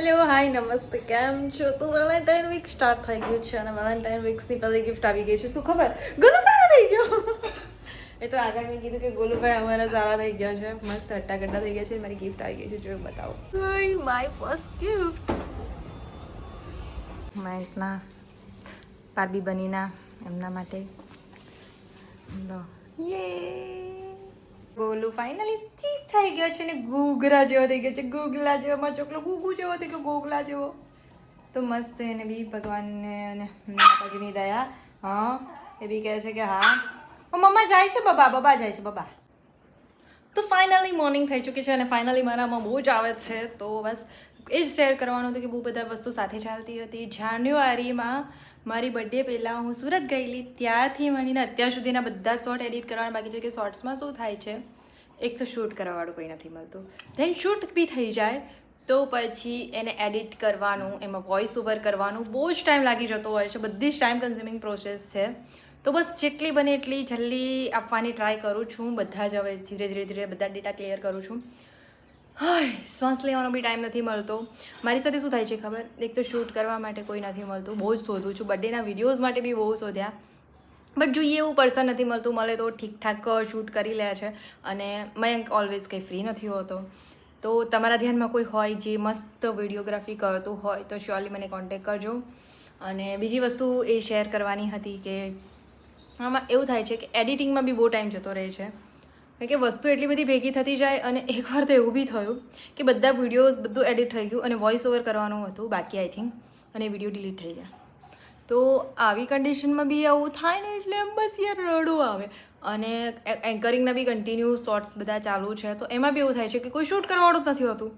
Hello hi નમસ્તે કેમ છો? તો વેલેન્ટાઇન વીક સ્ટાર્ટ થઈ ગયું છે અને વેલેન્ટાઇન વીક્સની પહેલી ગિફ્ટ આવી ગઈ છે. શું ખબર? ગોલુ સારા થઈ ગયો. એ તો આગળ મેં કીધું કે ગોલુભાઈ અમારા સારા થઈ ગયા છે, મસ્ત હટ્ટા કટ્ટા થઈ ગયા છે. મારી ગિફ્ટ આવી ગઈ છે, જો બતાવો. માય ફર્સ્ટ ગિફ્ટ માઇકના બાર્બી બનીના એમના માટે લો. ગોલુ ફાઇનલી ઠીક થઈ ગયો છે ને ઘૂઘરા જેવો થઈ ગયો છે, ગુગલા જેવો. માં ચોકલો ગુગુ જેવો થઈ ગયો, ગોગલા જેવો. તો મસ્ત એને બી ભગવાનને અને માતાજીની દયા. હા એ બી કહે છે કે હા મમ્મા જાય છે, બબા જાય છે બબા. તો ફાઇનલી મોર્નિંગ થઈ ચૂકી છે અને ફાઇનલી મારામાં બહુ જ આવે છે. તો બસ એ જ શેર કરવાનું હતું કે બહુ બધા વસ્તુ સાથે ચાલતી હતી. જાન્યુઆરીમાં મારી બર્થડે પહેલાં હું સુરત ગયેલી, ત્યાંથી મળીને અત્યાર સુધીના બધા જ શોર્ટ એડિટ કરવાના બાકી છે. કે શોર્ટ્સમાં શું થાય છે, એક તો શૂટ કરવાવાળું કોઈ નથી મળતું, ધેન શૂટ બી થઈ જાય તો પછી એને એડિટ કરવાનું, એમાં વોઇસ ઓવર કરવાનું બહુ જ ટાઈમ લાગી જતો હોય છે. બધી જ ટાઈમ કન્ઝ્યુમિંગ પ્રોસેસ છે. તો બસ જેટલી બને એટલી જલ્દી આપવાની ટ્રાય કરું છું. બધા જ હવે ધીરે બધા ડેટા ક્લિયર કરું છું. હાય શ્વાસ લેવાનો બી ટાઈમ નથી મળતો. મારી સાથે શું થાય છે ખબર? એક તો શૂટ કરવા માટે કોઈ નથી મળતું, બહુ જ શોધું છું. બર્થડેના વિડીયોઝ માટે બી બહુ શોધ્યા, બટ જોઈએ એવું પર્સન નથી મળતું. મળે તો ઠીકઠાક શૂટ કરી લે છે. અને મયંક ઓલવેઝ કંઈ ફ્રી નથી હોતો. તો તમારા ધ્યાનમાં કોઈ હોય જે મસ્ત વિડીયોગ્રાફી કરતું હોય તો શ્યોરલી મને કોન્ટેક કરજો. અને બીજી વસ્તુ એ શેર કરવાની હતી કે આમાં એવું થાય છે કે એડિટિંગમાં બી બહુ ટાઈમ જતો રહે છે. કારણ કે વસ્તુ એટલી બધી ભેગી થતી જાય. અને એકવાર તો એવું બી થયું કે બધા વિડીયોઝ બધું એડિટ થઈ ગયું અને વોઇસ ઓવર કરવાનું હતું બાકી આઈ થિંક, અને વિડીયો ડિલીટ થઈ ગયા. તો આવી કન્ડિશનમાં બી આવું થાય ને એટલે બસ યાર રડવું આવે. અને એન્કરિંગના બી કન્ટિન્યુ શોર્ટ્સ બધા ચાલુ છે, તો એમાં બી એવું થાય છે કે કોઈ શૂટ કરવાવાળું જ નથી હોતું.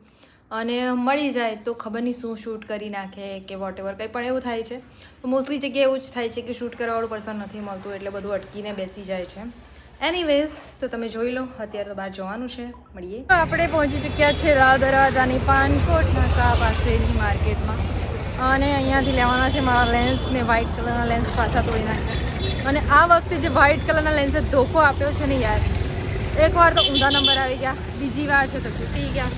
અને મળી જાય તો ખબર નહીં શું શૂટ કરી નાખે કે વોટ એવર કંઈ પણ એવું થાય છે. તો મોસ્ટલી જગ્યાએ એવું જ થાય છે કે શૂટ કરવાવાળું પર્સન નથી મળતું એટલે બધું અટકીને બેસી જાય છે. એનીવેઝ તો તમે જોઈ લો, અત્યારે તો બહાર જવાનું છે, મળીએ. આપણે પહોંચી ચૂક્યા છે લાલ દરવાજાની પાનકોટ નાકા પાસેની માર્કેટમાં. અને અહીંયાથી લેવાના છે મારા લેન્સ. મેં વ્હાઇટ કલરના લેન્સ પાછા તોડી નાખ્યા. અને આ વખતે જે વ્હાઇટ કલરના લેન્સે ધોકો આપ્યો છે ને યાર, એકવાર તો ઊંધા નંબર આવી ગયા, બીજી વાર છે તો તૂટી ગયા.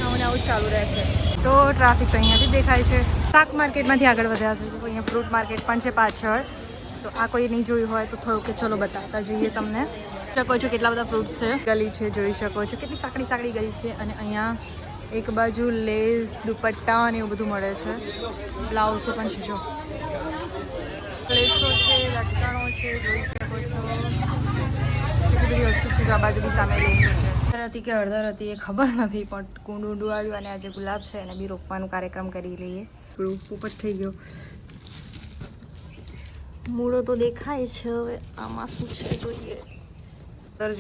આવું આવું ચાલુ રહે છે. તો ટ્રાફિક તો અહીંયાથી દેખાય છે. શાક માર્કેટમાંથી આગળ વધ્યા છે. તો અહીંયા ફ્રૂટ માર્કેટ પણ છે પાછળ. તો આ કોઈ નહીં જોયું હોય તો થોડું કે ચલો બતાવતા જઈએ તમને. શકો છો કેટલા બધા ફ્રૂટ્સ છે. ગલી છે, જોઈ શકો છો કેટલી સાંકડી ગલી છે. અને અહીંયા એક બાજુ લેસ, દુપટ્ટા અને એવું બધું મળે છે. બ્લાઉઝો પણ છે, જો લેસો છે, લટકણો છે, જોઈ શકો છો કેટલી બધી વસ્તુ છે. જો આ બાજુ બી સામે લેસો છે. હતી કે હળદર હતી એ ખબર નથી, પણ કુંડું આવ્યું. અને આજે ગુલાબ છે એને બી રોપવાનું કાર્યક્રમ કરી લઈએ. પોપટ થઈ ગયો. મૂળો તો દેખાય છે. હવે આમાં શું છે જોઈએ.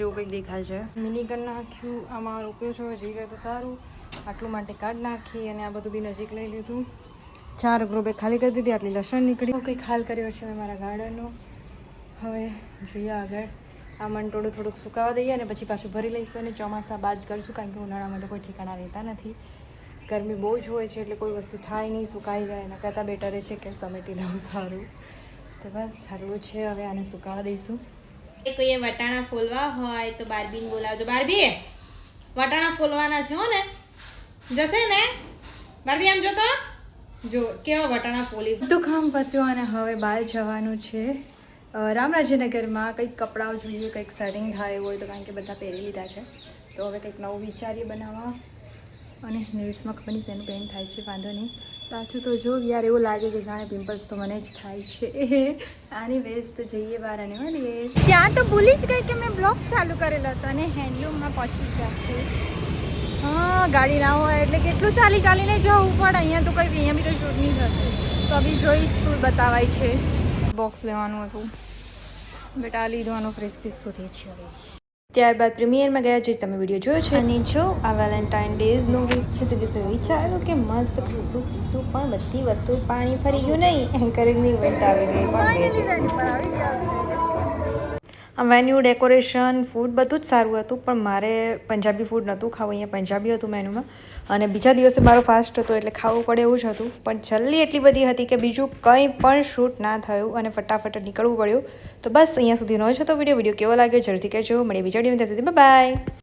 જેવું કંઈક દેખાય છે. મિની કરી નાખ્યું, આમાં રોપ્યો છો જઈ જાય તો સારું. આટલું માટે કાઢ નાખી અને આ બધું બી નજીક લઈ લીધું. 4 ગ્રોબે ખાલી કરી દીધી. આટલી લસણ નીકળી. કંઈક હાલ કર્યો છે મેં મારા ગાર્ડનનો. હવે જોઈએ આગળ. આ મંટોળું થોડુંક સુકાવા દઈએ અને પછી પાછું ભરી લઈશું અને ચોમાસા બાદ કરશું. કારણ કે ઉનાળામાં તો કોઈ ઠેકાણા રહેતા નથી. ગરમી બહુ જ હોય છે એટલે કોઈ વસ્તુ થાય નહીં, સુકાઈ જાય. એના કરતાં બેટર છે કે સમેટી લેવું સારું. તો બસ આટલું છે. હવે આને સુકાવા દઈશું. કોઈએ વટાણા ફોલવા હોય તો બાર્બીને બોલાવજો. બાર્બી વટાણા ફોલવાના છે હો ને, જશે ને બાર્બી? આમ જો તો જો કેવા વટાણા ફોલી. બધું કામ પત્યું અને હવે બહાર જવાનું છે. રામરાજનગરમાં કંઈક કપડાં જોઈએ, કંઈક સેટિંગ થાય હોય તો, કારણ કે બધા પહેરી લીધા છે. તો હવે કંઈક નવું વિચારીએ બનાવવા. અને નેલ્સમાં ખબર નહીં શેનું પેન થાય છે, વાંધો નહીં. પાછું તો જો યાર એવું લાગે કે જાણે પિમ્પલ્સ તો મને જ થાય છે. આની વેસ્ટ તો જઈએ બહાર અને મળીએ. ત્યાં તો ભૂલી જ ગઈ કે મેં બ્લોગ ચાલુ કરેલો હતો અને હેન્ડલૂમમાં પહોંચી ગયા છે. હા ગાડી ના હોય એટલે કેટલું ચાલીને જવું પડે. અહીંયા તો કંઈ અહીંયા બી કંઈ શૂટ નહીં થશે. તો બી જોઈશ શું બતાવાય છે. બોક્સ લેવાનું હતું બટ આ લીધવાનું ફ્રેશ પીસ સુધી છે. હવે ત્યારબાદ પ્રીમિયરમાં ગયા જે તમે વિડીયો જોયો છે. અને જો આ વેલેન્ટાઇન ડેઝનો વીક છે તે દિવસે વિચાર્યું કે મસ્ત ખાશું પીશું, પણ બધી વસ્તુ પાણી ફરી ગયું નહીં. એન્કરિંગની ઇવેન્ટ આવી ગઈ. ફાઇનલી વેન્યુ પર આવી ગયા છે. વેન્યુ, ડેકોરેશન, ફૂડ બધું જ સારું હતું. પણ મારે પંજાબી ફૂડ નહોતું ખાવું. અહીંયા પંજાબી હતું મેન્યુમાં. અને બીજા દિવસે મારો ફાસ્ટ હતો એટલે ખાવું પડે એવું જ હતું. પણ જલ્દી એટલી બધી હતી કે બીજું કંઈ પણ શૂટ ના થયું અને ફટાફટ નીકળવું પડ્યું. તો બસ અહીંયા સુધીનો જ હતો વિડીયો કેવો લાગ્યો જલ્દી કહેજો. મળીએ બીજા વિડીયોમાં. ત્યાં સુધી બાય.